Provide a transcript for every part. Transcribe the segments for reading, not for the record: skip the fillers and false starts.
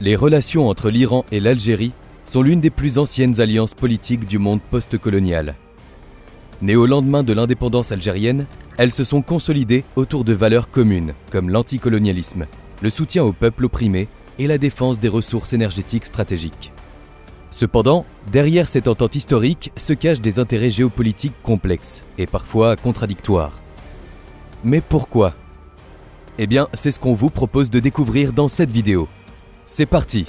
Les relations entre l'Iran et l'Algérie sont l'une des plus anciennes alliances politiques du monde post-colonial. Nées au lendemain de l'indépendance algérienne, elles se sont consolidées autour de valeurs communes comme l'anticolonialisme, le soutien au peuple opprimé et la défense des ressources énergétiques stratégiques. Cependant, derrière cette entente historique se cachent des intérêts géopolitiques complexes et parfois contradictoires. Mais pourquoi? Eh bien, c'est ce qu'on vous propose de découvrir dans cette vidéo. C'est parti!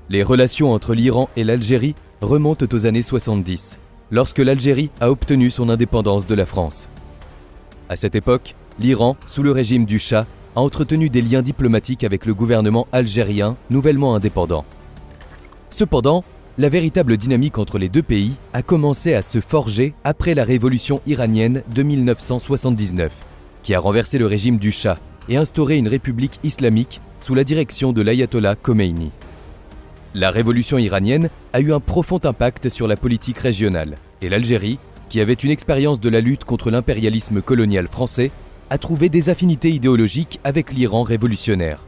Les relations entre l'Iran et l'Algérie remontent aux années 70, lorsque l'Algérie a obtenu son indépendance de la France. À cette époque, l'Iran, sous le régime du Shah, a entretenu des liens diplomatiques avec le gouvernement algérien nouvellement indépendant. Cependant, la véritable dynamique entre les deux pays a commencé à se forger après la révolution iranienne de 1979, qui a renversé le régime du Shah et instauré une république islamique sous la direction de l'ayatollah Khomeini. La révolution iranienne a eu un profond impact sur la politique régionale, et l'Algérie, qui avait une expérience de la lutte contre l'impérialisme colonial français, a trouvé des affinités idéologiques avec l'Iran révolutionnaire.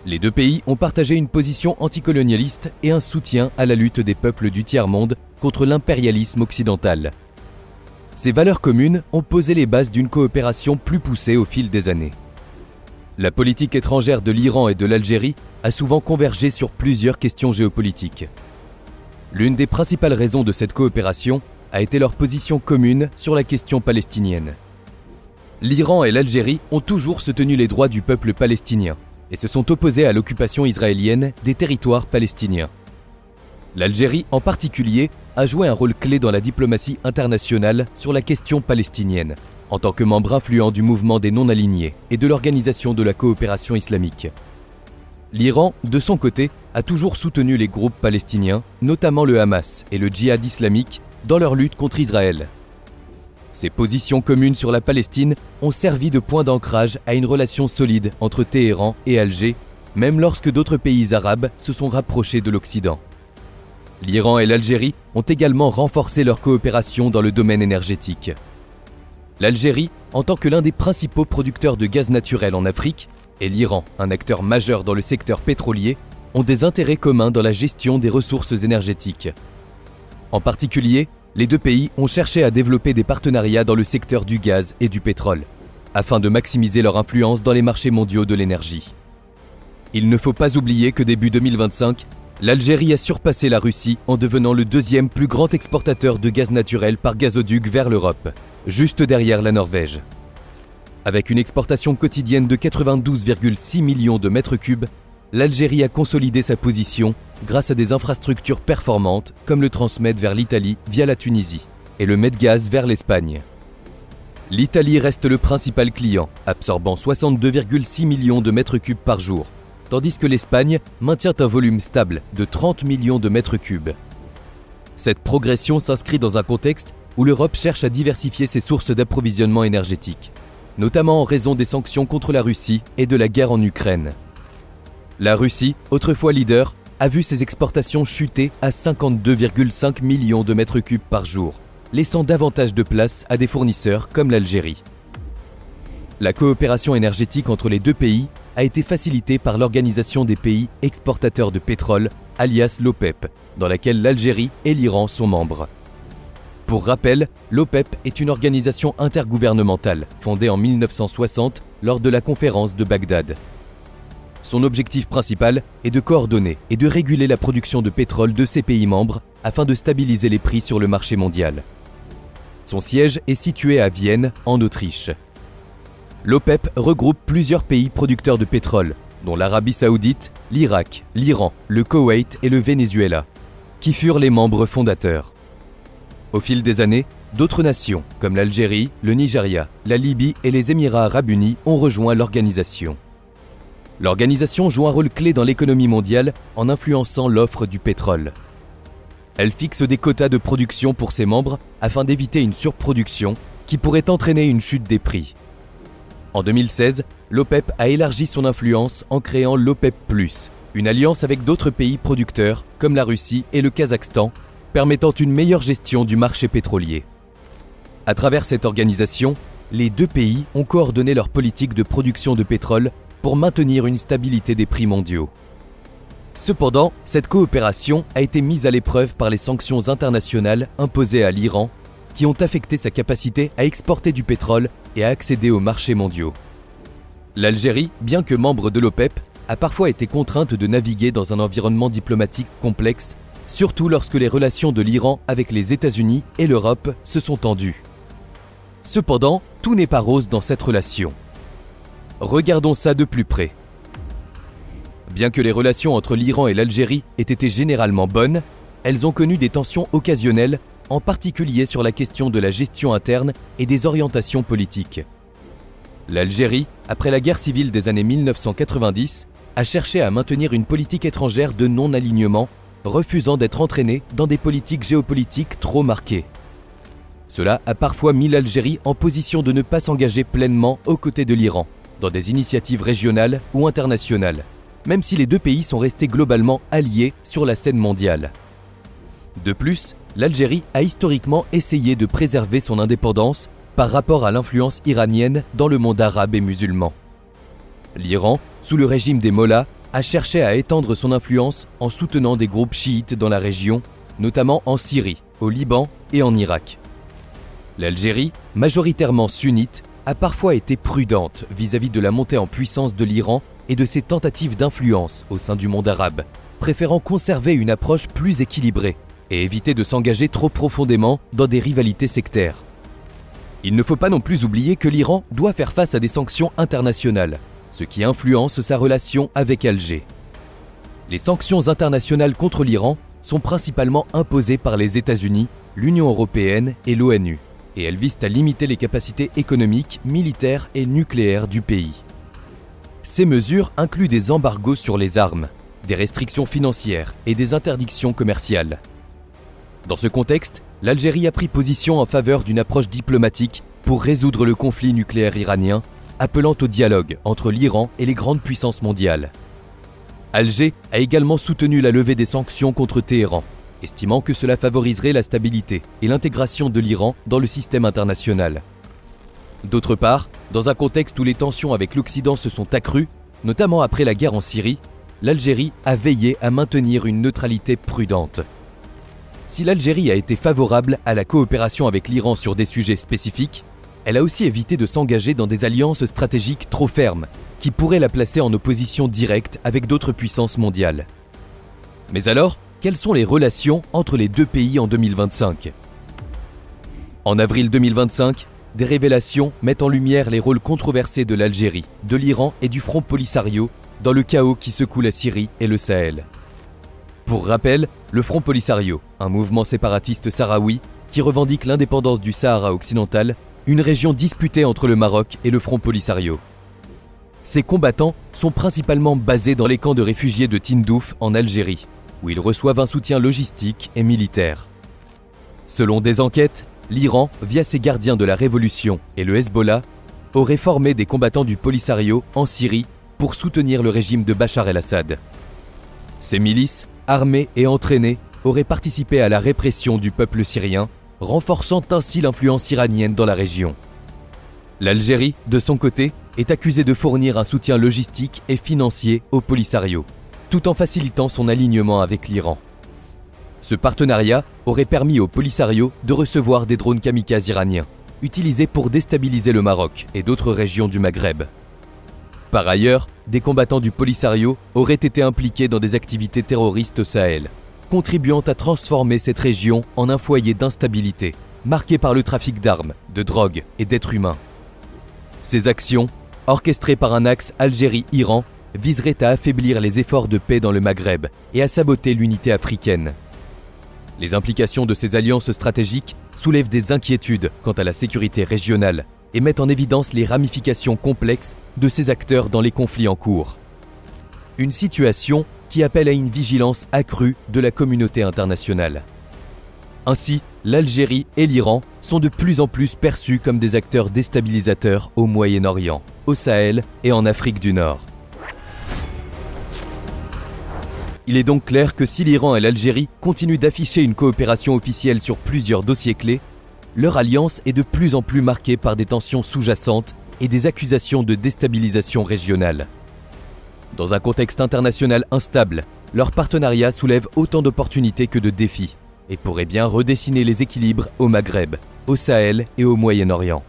Les deux pays ont partagé une position anticolonialiste et un soutien à la lutte des peuples du tiers-monde contre l'impérialisme occidental. Ces valeurs communes ont posé les bases d'une coopération plus poussée au fil des années. La politique étrangère de l'Iran et de l'Algérie a souvent convergé sur plusieurs questions géopolitiques. L'une des principales raisons de cette coopération a été leur position commune sur la question palestinienne. L'Iran et l'Algérie ont toujours soutenu les droits du peuple palestinien et se sont opposés à l'occupation israélienne des territoires palestiniens. L'Algérie, en particulier, a joué un rôle clé dans la diplomatie internationale sur la question palestinienne, en tant que membre influent du mouvement des non-alignés et de l'Organisation de la coopération islamique. L'Iran, de son côté, a toujours soutenu les groupes palestiniens, notamment le Hamas et le djihad islamique, dans leur lutte contre Israël. Ces positions communes sur la Palestine ont servi de point d'ancrage à une relation solide entre Téhéran et Alger, même lorsque d'autres pays arabes se sont rapprochés de l'Occident. L'Iran et l'Algérie ont également renforcé leur coopération dans le domaine énergétique. L'Algérie, en tant que l'un des principaux producteurs de gaz naturel en Afrique, et l'Iran, un acteur majeur dans le secteur pétrolier, ont des intérêts communs dans la gestion des ressources énergétiques. En particulier, les deux pays ont cherché à développer des partenariats dans le secteur du gaz et du pétrole, afin de maximiser leur influence dans les marchés mondiaux de l'énergie. Il ne faut pas oublier que début 2025, l'Algérie a surpassé la Russie en devenant le deuxième plus grand exportateur de gaz naturel par gazoduc vers l'Europe, juste derrière la Norvège. Avec une exportation quotidienne de 92,6 millions de mètres cubes, l'Algérie a consolidé sa position grâce à des infrastructures performantes comme le Transmed vers l'Italie via la Tunisie et le Medgaz vers l'Espagne. L'Italie reste le principal client, absorbant 62,6 millions de mètres cubes par jour, tandis que l'Espagne maintient un volume stable de 30 millions de mètres cubes. Cette progression s'inscrit dans un contexte où l'Europe cherche à diversifier ses sources d'approvisionnement énergétique, notamment en raison des sanctions contre la Russie et de la guerre en Ukraine. La Russie, autrefois leader, a vu ses exportations chuter à 52,5 millions de mètres cubes par jour, laissant davantage de place à des fournisseurs comme l'Algérie. La coopération énergétique entre les deux pays a été facilitée par l'Organisation des pays exportateurs de pétrole, alias l'OPEP, dans laquelle l'Algérie et l'Iran sont membres. Pour rappel, l'OPEP est une organisation intergouvernementale fondée en 1960 lors de la conférence de Bagdad. Son objectif principal est de coordonner et de réguler la production de pétrole de ces pays membres afin de stabiliser les prix sur le marché mondial. Son siège est situé à Vienne, en Autriche. L'OPEP regroupe plusieurs pays producteurs de pétrole, dont l'Arabie Saoudite, l'Irak, l'Iran, le Koweït et le Venezuela, qui furent les membres fondateurs. Au fil des années, d'autres nations, comme l'Algérie, le Nigeria, la Libye et les Émirats arabes unis ont rejoint l'organisation. L'organisation joue un rôle clé dans l'économie mondiale en influençant l'offre du pétrole. Elle fixe des quotas de production pour ses membres afin d'éviter une surproduction qui pourrait entraîner une chute des prix. En 2016, l'OPEP a élargi son influence en créant l'OPEP+, une alliance avec d'autres pays producteurs comme la Russie et le Kazakhstan, permettant une meilleure gestion du marché pétrolier. À travers cette organisation, les deux pays ont coordonné leur politique de production de pétrole pour maintenir une stabilité des prix mondiaux. Cependant, cette coopération a été mise à l'épreuve par les sanctions internationales imposées à l'Iran, qui ont affecté sa capacité à exporter du pétrole et à accéder aux marchés mondiaux. L'Algérie, bien que membre de l'OPEP, a parfois été contrainte de naviguer dans un environnement diplomatique complexe, surtout lorsque les relations de l'Iran avec les États-Unis et l'Europe se sont tendues. Cependant, tout n'est pas rose dans cette relation. Regardons ça de plus près. Bien que les relations entre l'Iran et l'Algérie aient été généralement bonnes, elles ont connu des tensions occasionnelles, en particulier sur la question de la gestion interne et des orientations politiques. L'Algérie, après la guerre civile des années 1990, a cherché à maintenir une politique étrangère de non-alignement, refusant d'être entraînée dans des politiques géopolitiques trop marquées. Cela a parfois mis l'Algérie en position de ne pas s'engager pleinement aux côtés de l'Iran, dans des initiatives régionales ou internationales, même si les deux pays sont restés globalement alliés sur la scène mondiale. De plus, l'Algérie a historiquement essayé de préserver son indépendance par rapport à l'influence iranienne dans le monde arabe et musulman. L'Iran, sous le régime des Mollahs, a cherché à étendre son influence en soutenant des groupes chiites dans la région, notamment en Syrie, au Liban et en Irak. L'Algérie, majoritairement sunnite, a parfois été prudente vis-à-vis de la montée en puissance de l'Iran et de ses tentatives d'influence au sein du monde arabe, préférant conserver une approche plus équilibrée et éviter de s'engager trop profondément dans des rivalités sectaires. Il ne faut pas non plus oublier que l'Iran doit faire face à des sanctions internationales, ce qui influence sa relation avec Alger. Les sanctions internationales contre l'Iran sont principalement imposées par les États-Unis, l'Union européenne et l'ONU, et elles visent à limiter les capacités économiques, militaires et nucléaires du pays. Ces mesures incluent des embargos sur les armes, des restrictions financières et des interdictions commerciales. Dans ce contexte, l'Algérie a pris position en faveur d'une approche diplomatique pour résoudre le conflit nucléaire iranien, appelant au dialogue entre l'Iran et les grandes puissances mondiales. Alger a également soutenu la levée des sanctions contre Téhéran, estimant que cela favoriserait la stabilité et l'intégration de l'Iran dans le système international. D'autre part, dans un contexte où les tensions avec l'Occident se sont accrues, notamment après la guerre en Syrie, l'Algérie a veillé à maintenir une neutralité prudente. Si l'Algérie a été favorable à la coopération avec l'Iran sur des sujets spécifiques, elle a aussi évité de s'engager dans des alliances stratégiques trop fermes, qui pourraient la placer en opposition directe avec d'autres puissances mondiales. Mais alors, quelles sont les relations entre les deux pays en 2025 ? En avril 2025, des révélations mettent en lumière les rôles controversés de l'Algérie, de l'Iran et du Front Polisario dans le chaos qui secoue la Syrie et le Sahel. Pour rappel, le Front Polisario, un mouvement séparatiste sahraoui qui revendique l'indépendance du Sahara occidental, une région disputée entre le Maroc et le Front Polisario. Ces combattants sont principalement basés dans les camps de réfugiés de Tindouf en Algérie, où ils reçoivent un soutien logistique et militaire. Selon des enquêtes, l'Iran, via ses gardiens de la révolution et le Hezbollah, aurait formé des combattants du Polisario en Syrie pour soutenir le régime de Bachar el-Assad. Ces milices, armées et entraînées, auraient participé à la répression du peuple syrien, renforçant ainsi l'influence iranienne dans la région. L'Algérie, de son côté, est accusée de fournir un soutien logistique et financier au Polisario, tout en facilitant son alignement avec l'Iran. Ce partenariat aurait permis au Polisario de recevoir des drones kamikazes iraniens, utilisés pour déstabiliser le Maroc et d'autres régions du Maghreb. Par ailleurs, des combattants du Polisario auraient été impliqués dans des activités terroristes au Sahel, contribuant à transformer cette région en un foyer d'instabilité, marqué par le trafic d'armes, de drogue et d'êtres humains. Ces actions, orchestrées par un axe Algérie-Iran, viseraient à affaiblir les efforts de paix dans le Maghreb et à saboter l'unité africaine. Les implications de ces alliances stratégiques soulèvent des inquiétudes quant à la sécurité régionale et mettent en évidence les ramifications complexes de ces acteurs dans les conflits en cours. Une situation qui appelle à une vigilance accrue de la communauté internationale. Ainsi, l'Algérie et l'Iran sont de plus en plus perçus comme des acteurs déstabilisateurs au Moyen-Orient, au Sahel et en Afrique du Nord. Il est donc clair que si l'Iran et l'Algérie continuent d'afficher une coopération officielle sur plusieurs dossiers clés, leur alliance est de plus en plus marquée par des tensions sous-jacentes et des accusations de déstabilisation régionale. Dans un contexte international instable, leur partenariat soulève autant d'opportunités que de défis et pourrait bien redessiner les équilibres au Maghreb, au Sahel et au Moyen-Orient.